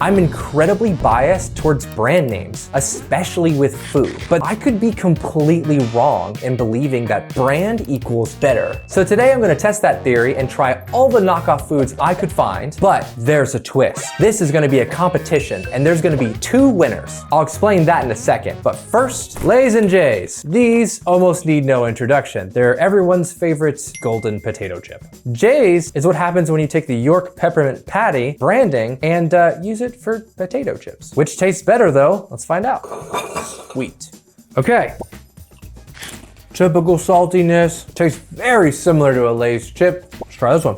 I'm incredibly biased towards brand names, especially with food, but I could be completely wrong in believing that brand equals better. So today I'm gonna test that theory and try all the knockoff foods I could find, but there's a twist. This is gonna be a competition and there's gonna be 2 winners. I'll explain that in a second, but first, Lay's and J's. These almost need no introduction. They're everyone's favorite golden potato chip. J's is what happens when you take the York peppermint patty branding and use it for potato chips. Which tastes better though? Let's find out. Sweet. Okay. Typical saltiness. Tastes very similar to a Lay's chip. Let's try this one.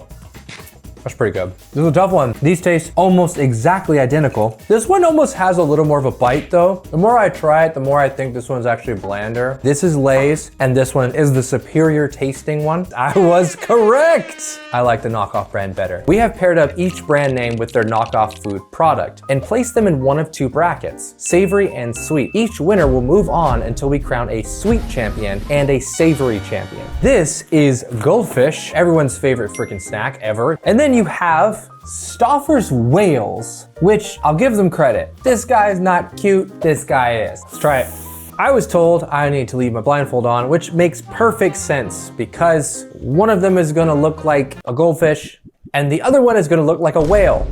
That's pretty good. This is a tough one. These taste almost exactly identical. This one almost has a little more of a bite though. The more I try it, the more I think this one's actually blander. This is Lay's and this one is the superior tasting one. I was correct. I like the knockoff brand better. We have paired up each brand name with their knockoff food product and placed them in one of 2 brackets, savory and sweet. Each winner will move on until we crown a sweet champion and a savory champion. This is goldfish, everyone's favorite freaking snack ever. And then you have Stauffer's whales, which I'll give them credit. This guy is not cute, this guy is. Let's try it. I was told I need to leave my blindfold on, which makes perfect sense because one of them is gonna look like a goldfish and the other one is gonna look like a whale.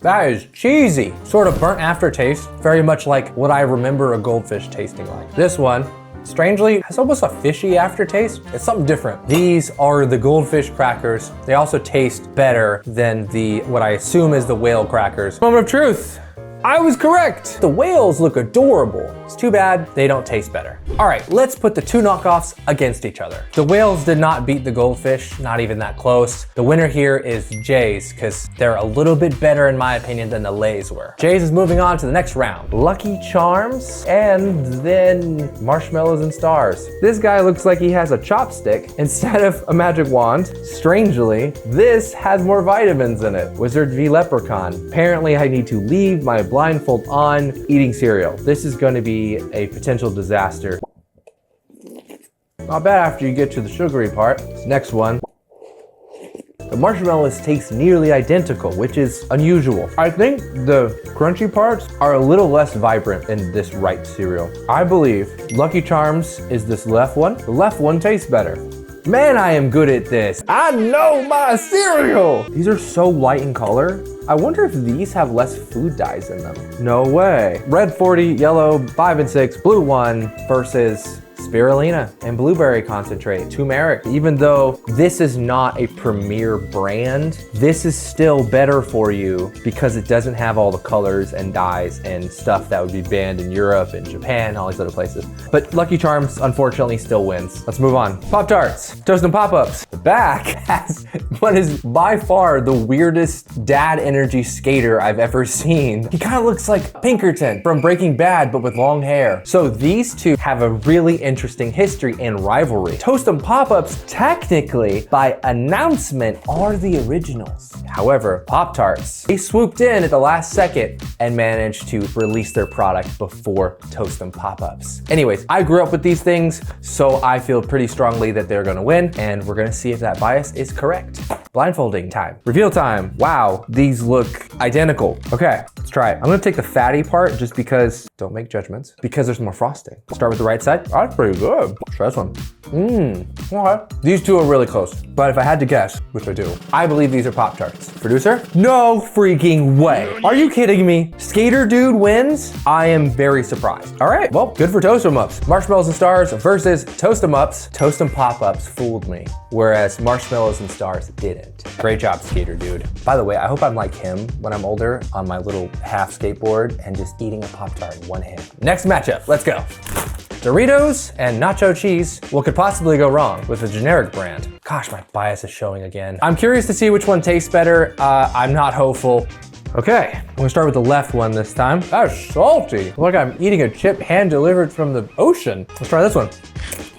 That is cheesy. Sort of burnt aftertaste, very much like what I remember a goldfish tasting like. This one, strangely, has almost a fishy aftertaste. It's something different. These are the goldfish crackers. They also taste better than what I assume is the whale crackers. Moment of truth. I was correct. The whales look adorable. It's too bad they don't taste better. All right, let's put the 2 knockoffs against each other. The whales did not beat the goldfish, not even that close. The winner here is J's because they're a little bit better in my opinion than the Lay's were. J's is moving on to the next round. Lucky Charms and then Marshmallows and Stars. This guy looks like he has a chopstick instead of a magic wand. Strangely, this has more vitamins in it. Wizard v Leprechaun. Apparently I need to leave my blindfold on eating cereal. This is going to be a potential disaster. Not bad after you get to the sugary part. Next one. The marshmallows taste nearly identical, which is unusual. I think the crunchy parts are a little less vibrant in this right cereal. I believe Lucky Charms is this left one. The left one tastes better. Man, I am good at this. I know my cereal. These are so light in color. I wonder if these have less food dyes in them. No way. Red 40, yellow 5 and 6, blue 1 versus spirulina and blueberry concentrate, turmeric. Even though this is not a premier brand, this is still better for you because it doesn't have all the colors and dyes and stuff that would be banned in Europe and Japan, all these other places. But Lucky Charms, unfortunately, still wins. Let's move on. Pop-Tarts, Toast and Pop-Ups. The back has what is by far the weirdest dad energy skater I've ever seen. He kind of looks like Pinkerton from Breaking Bad, but with long hair. So these 2 have a really interesting history and rivalry. Toast and Pop-Ups, technically, by announcement, are the originals. However, Pop-Tarts, they swooped in at the last second and managed to release their product before Toast and Pop-Ups. Anyways, I grew up with these things, so I feel pretty strongly that they're gonna win, and we're gonna see if that bias is correct. Blindfolding time. Reveal time. Wow, these look identical. Okay, let's try it. I'm gonna take the fatty part just because, don't make judgments, because there's more frosting. Start with the right side. Oh, that's pretty good. Let's try this one. Okay. These 2 are really close, but if I had to guess, which I do, I believe these are Pop-Tarts. Producer? No freaking way. Are you kidding me? Skater Dude wins? I am very surprised. All right, well, good for Toast 'em Ups. Marshmallows and Stars versus Toast 'em Ups. Toast and Pop-Ups fooled me, whereas Marshmallows and Stars didn't. Great job, Skater Dude. By the way, I hope I'm like him when I'm older on my little half skateboard and just eating a Pop-Tart in one hand. Next matchup, let's go. Doritos and nacho cheese. What could possibly go wrong with a generic brand? Gosh, my bias is showing again. I'm curious to see which one tastes better. I'm not hopeful. Okay, I'm gonna start with the left one this time. That's salty. Like I'm eating a chip hand delivered from the ocean. Let's try this one.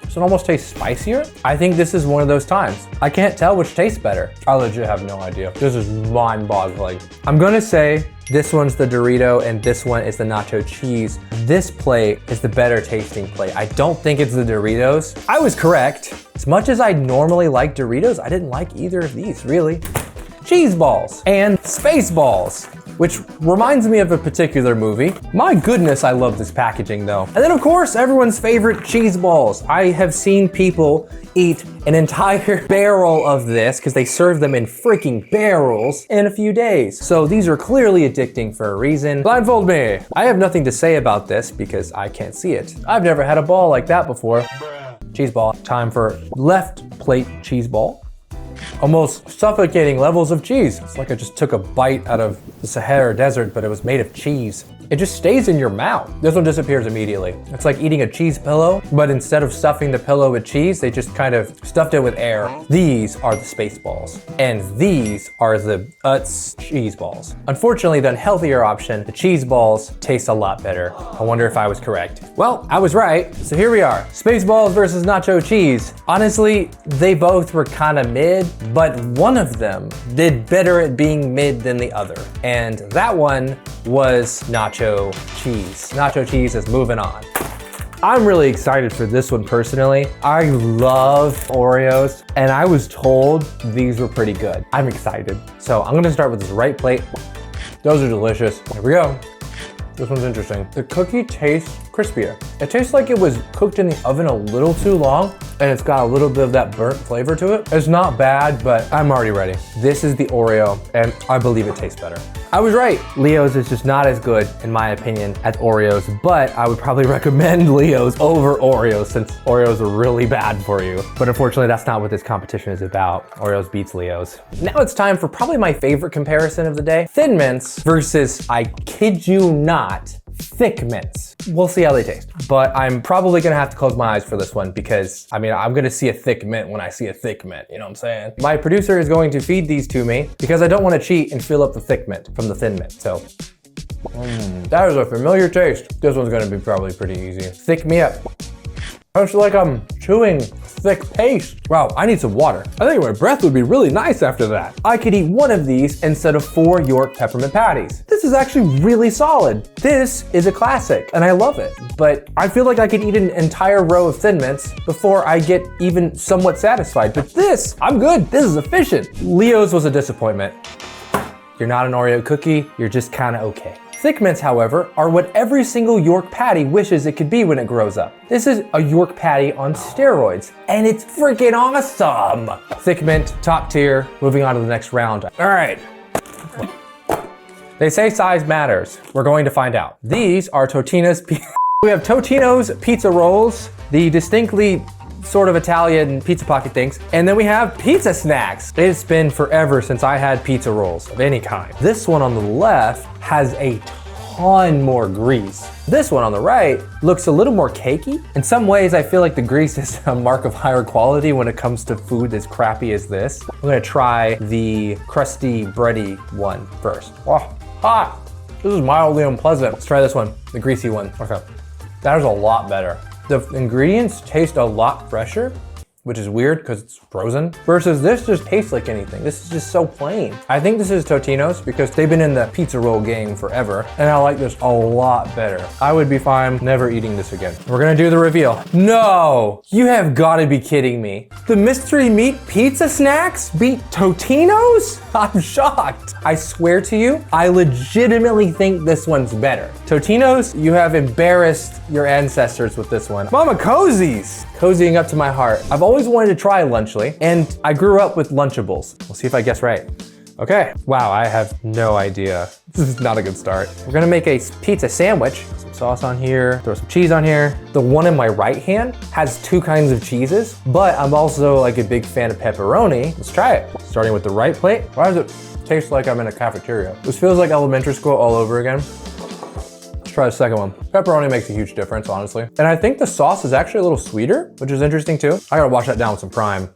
Does it almost taste spicier? I think this is one of those times. I can't tell which tastes better. I legit have no idea. This is mind-boggling. I'm gonna say this one's the Dorito and this one is the nacho cheese. This plate is the better tasting plate. I don't think it's the Doritos. I was correct. As much as I normally like Doritos, I didn't like either of these, really. cheese balls and space balls, which reminds me of a particular movie. My goodness, I love this packaging though. And then of course, everyone's favorite cheese balls. I have seen people eat an entire barrel of this because they serve them in freaking barrels in a few days. So these are clearly addicting for a reason. Blindfold me. I have nothing to say about this because I can't see it. I've never had a ball like that before. Cheese ball. Time for left plate cheese ball. Almost suffocating levels of cheese. It's like I just took a bite out of the Sahara Desert, but it was made of cheese. It just stays in your mouth. This one disappears immediately. It's like eating a cheese pillow, but instead of stuffing the pillow with cheese, they just kind of stuffed it with air. These are the space balls, and these are the Utz cheese balls. Unfortunately, the unhealthier option, the cheese balls, taste a lot better. I wonder if I was correct. Well, I was right, so here we are. Space balls versus nacho cheese. Honestly, they both were kind of mid, but one of them did better at being mid than the other, and that one was nacho cheese. Nacho cheese is moving on. I'm really excited for this one personally. I love Oreos, and I was told these were pretty good. I'm excited. So I'm gonna start with this right plate. Those are delicious. Here we go. This one's interesting. The cookie tastes crispier. It tastes like it was cooked in the oven a little too long, and it's got a little bit of that burnt flavor to it. It's not bad, but I'm already ready. This is the Oreo, and I believe it tastes better. I was right. Leo's is just not as good, in my opinion, as Oreos, but I would probably recommend Leo's over Oreos since Oreos are really bad for you. But unfortunately, that's not what this competition is about. Oreos beats Leo's. Now it's time for probably my favorite comparison of the day. Thin Mints versus, I kid you not, Thick Mints. We'll see how they taste. But I'm probably gonna have to close my eyes for this one because, I mean, I'm gonna see a Thick Mint when I see a Thick Mint, you know what I'm saying? My producer is going to feed these to me because I don't wanna cheat and fill up the Thick Mint from the Thin Mint, so. That is a familiar taste. This one's gonna be probably pretty easy. Thick me up. It's like I'm chewing thick paste. Wow, I need some water. I think my breath would be really nice after that. I could eat one of these instead of 4 York peppermint patties. This is actually really solid. This is a classic, and I love it. But I feel like I could eat an entire row of Thin Mints before I get even somewhat satisfied. But this, I'm good. This is efficient. Leo's was a disappointment. You're not an Oreo cookie, you're just kinda okay. Thick Mints, however, are what every single York patty wishes it could be when it grows up. This is a York patty on steroids, and it's freaking awesome. Thick Mint, top tier, moving on to the next round. All right. They say size matters. We're going to find out. These are Totino's, we have Totino's pizza rolls, the distinctly sort of Italian pizza pocket things. And then we have pizza snacks. It's been forever since I had pizza rolls of any kind. This one on the left has a ton more grease. This one on the right looks a little more cakey. In some ways, I feel like the grease is a mark of higher quality when it comes to food as crappy as this. I'm gonna try the crusty, bready one first. Oh, hot. This is mildly unpleasant. Let's try this one, the greasy one. Okay, that is a lot better. The ingredients taste a lot fresher, which is weird because it's frozen, versus this just tastes like anything. This is just so plain. I think this is Totino's because they've been in the pizza roll game forever, and I like this a lot better. I would be fine never eating this again. We're gonna do the reveal. No, you have gotta be kidding me. The mystery meat pizza snacks beat Totino's? I'm shocked. I swear to you, I legitimately think this one's better. Totino's, you have embarrassed your ancestors with this one. Mama Cozy's, cozying up to my heart. I've always wanted to try Lunchly, and I grew up with Lunchables. We'll see if I guess right. Okay, wow, I have no idea. This is not a good start. We're gonna make a pizza sandwich. Some sauce on here, throw some cheese on here. The one in my right hand has 2 kinds of cheeses, but I'm also like a big fan of pepperoni. Let's try it. Starting with the right plate. Why does it taste like I'm in a cafeteria? This feels like elementary school all over again. Let's try the second one. Pepperoni makes a huge difference, honestly. And I think the sauce is actually a little sweeter, which is interesting too. I gotta wash that down with some prime.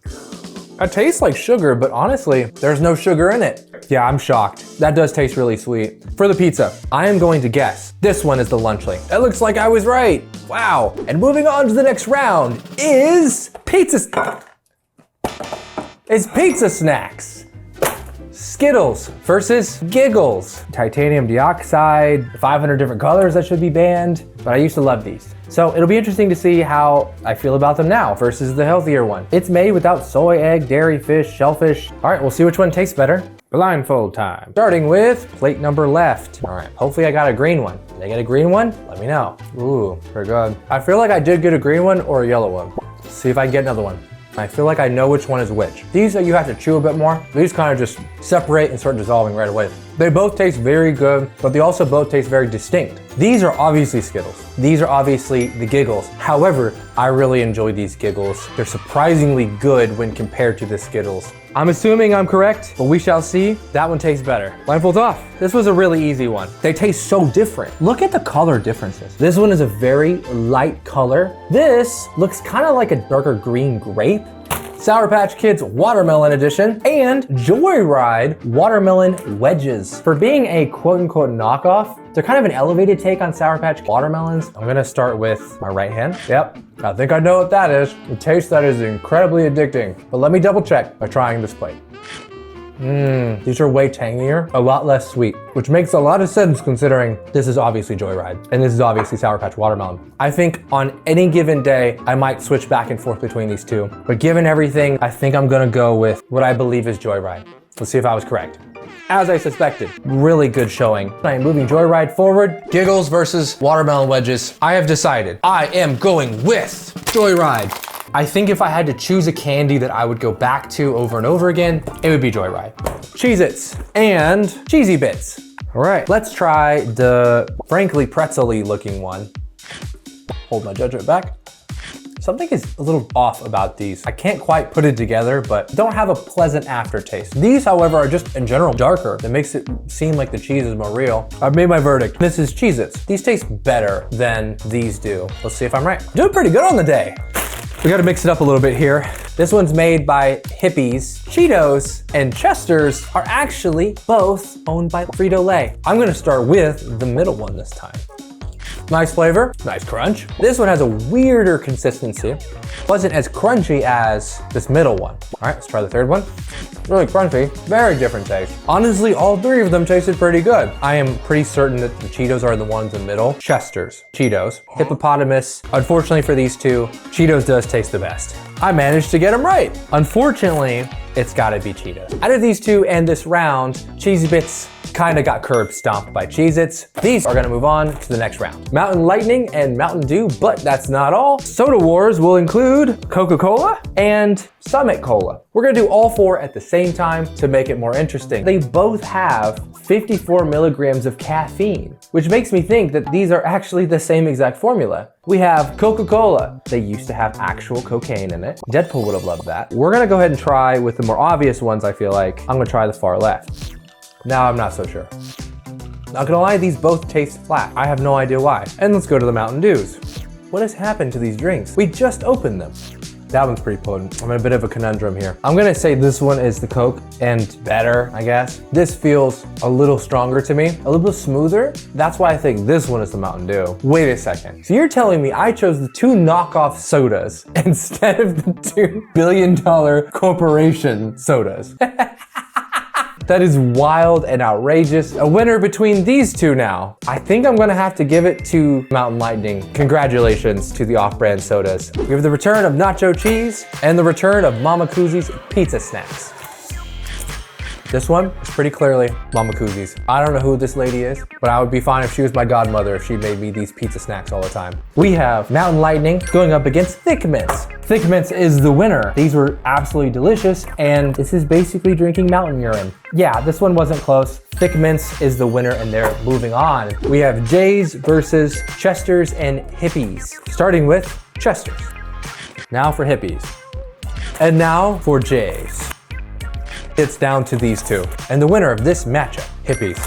It tastes like sugar, but honestly, there's no sugar in it. Yeah, I'm shocked. That does taste really sweet. For the pizza, I am going to guess this one is the Lunchly. It looks like I was right. Wow. And moving on to the next round is pizza. It's pizza snacks. Skittles versus Giggles. Titanium dioxide, 500 different colors that should be banned, but I used to love these. So it'll be interesting to see how I feel about them now versus the healthier one. It's made without soy, egg, dairy, fish, shellfish. All right, we'll see which one tastes better. Blindfold time. Starting with plate number left. All right, hopefully I got a green one. Did I get a green one? Let me know. Ooh, very good. I feel like I did get a green one or a yellow one. Let's see if I can get another one. I feel like I know which one is which. These you have to chew a bit more. These kind of just separate and start dissolving right away. They both taste very good, but they also both taste very distinct. These are obviously Skittles. These are obviously the Giggles. However, I really enjoy these Giggles. They're surprisingly good when compared to the Skittles. I'm assuming I'm correct, but we shall see. That one tastes better. Blindfolds off. This was a really easy one. They taste so different. Look at the color differences. This one is a very light color. This looks kind of like a darker green grape. Sour Patch Kids Watermelon Edition, and Joyride Watermelon Wedges. For being a quote-unquote knockoff, they're kind of an elevated take on Sour Patch watermelons. I'm gonna start with my right hand. Yep, I think I know what that is. A taste that is incredibly addicting. But let me double check by trying this plate. These are way tangier, a lot less sweet, which makes a lot of sense considering this is obviously Joyride and this is obviously Sour Patch Watermelon. I think on any given day, I might switch back and forth between these two, but given everything, I think I'm gonna go with what I believe is Joyride. Let's see if I was correct. As I suspected, really good showing. I am moving Joyride forward. Giggles versus Watermelon Wedges. I have decided I am going with Joyride. I think if I had to choose a candy that I would go back to over and over again, it would be Joyride. Cheez-Its and Cheesy Bits. All right, let's try the frankly pretzel-y looking one. Hold my judgment back. Something is a little off about these. I can't quite put it together, but don't have a pleasant aftertaste. These, however, are just in general darker. That makes it seem like the cheese is more real. I've made my verdict. This is Cheez-Its. These taste better than these do. Let's see if I'm right. Doing pretty good on the day. We gotta mix it up a little bit here. This one's made by Hippies. Cheetos and Chester's are actually both owned by Frito-Lay. I'm gonna start with the middle one this time. Nice flavor, nice crunch. This one has a weirder consistency. Wasn't as crunchy as this middle one. All right, let's try the third one. Really crunchy, very different taste. Honestly, all three of them tasted pretty good. I am pretty certain that the Cheetos are the ones in the middle. Chester's, Cheetos, Hippopotamus. Unfortunately for these two, Cheetos does taste the best. I managed to get them right. Unfortunately, it's gotta be Cheetos. Out of these two and this round, Cheesy Bits kinda got curb stomped by Cheez-Its. These are gonna move on to the next round. Mountain Lightning and Mountain Dew, but that's not all. Soda Wars will include Coca-Cola and Summit Cola. We're gonna do all four at the same time to make it more interesting. They both have 54 milligrams of caffeine, which makes me think that these are actually the same exact formula. We have Coca-Cola. They used to have actual cocaine in it. Deadpool would have loved that. We're gonna go ahead and try with the more obvious ones, I feel like. I'm gonna try the far left. Now I'm not so sure. Not gonna lie, these both taste flat. I have no idea why. And let's go to the Mountain Dews. What has happened to these drinks? We just opened them. That one's pretty potent. I'm in a bit of a conundrum here. I'm gonna say this one is the Coke and better, I guess. This feels a little stronger to me, a little bit smoother. That's why I think this one is the Mountain Dew. Wait a second. So you're telling me I chose the two knockoff sodas instead of the $2 billion corporation sodas? That is wild and outrageous. A winner between these two now. I think I'm gonna have to give it to Mountain Lightning. Congratulations to the off-brand sodas. We have the return of nacho cheese and the return of Mama Koozies pizza snacks. This one is pretty clearly Mama Koozies. I don't know who this lady is, but I would be fine if she was my godmother if she made me these pizza snacks all the time. We have Mountain Lightning going up against Thick Mints. Thick Mints is the winner. These were absolutely delicious, and this is basically drinking mountain urine. Yeah, this one wasn't close. Thick Mints is the winner, and they're moving on. We have Jay's versus Chester's and Hippies. Starting with Chester's. Now for Hippies. And now for Jay's. It's down to these two. And the winner of this matchup, Hippies.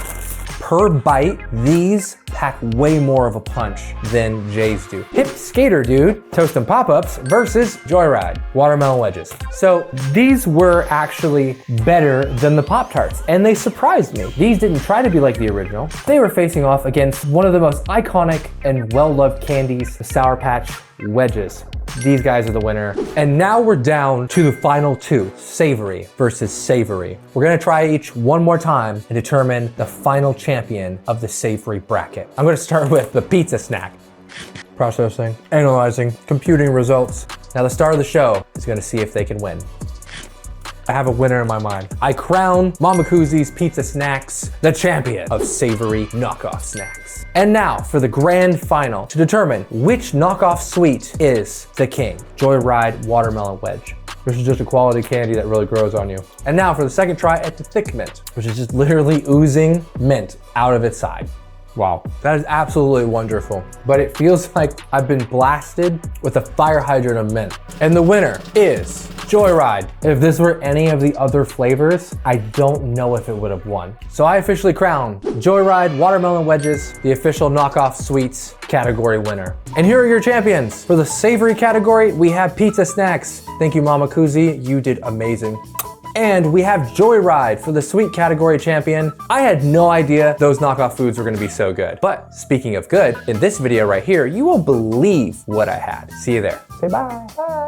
Per bite, these pack way more of a punch than Jay's do. Hip Skater Dude, Toast and Pop-Ups versus Joyride, Watermelon Wedges. So these were actually better than the Pop-Tarts, and they surprised me. These didn't try to be like the original. They were facing off against one of the most iconic and well-loved candies, the Sour Patch Wedges. These guys are the winner. And now we're down to the final two, Savory versus Savory. We're gonna try each one more time and determine the final champion of the Savory bracket. I'm gonna start with the pizza snack. Processing, analyzing, computing results. Now the star of the show is gonna see if they can win. I have a winner in my mind. I crown Mama Koozi's Pizza Snacks the champion of savory knockoff snacks. And now for the grand final to determine which knockoff sweet is the king. Joyride Watermelon Wedge. This is just a quality candy that really grows on you. And now for the second try at the thick mint, which is just literally oozing mint out of its side. Wow, that is absolutely wonderful. But it feels like I've been blasted with a fire hydrant of mint. And the winner is Joyride. If this were any of the other flavors, I don't know if it would have won. So I officially crown Joyride Watermelon Wedges the official knockoff sweets category winner. And here are your champions. For the savory category, we have Pizza Snacks. Thank you, Mama Koozie, you did amazing. And we have Joyride for the sweet category champion. I had no idea those knockoff foods were gonna be so good. But speaking of good, in this video right here, you won't believe what I had. See you there. Say bye. Bye.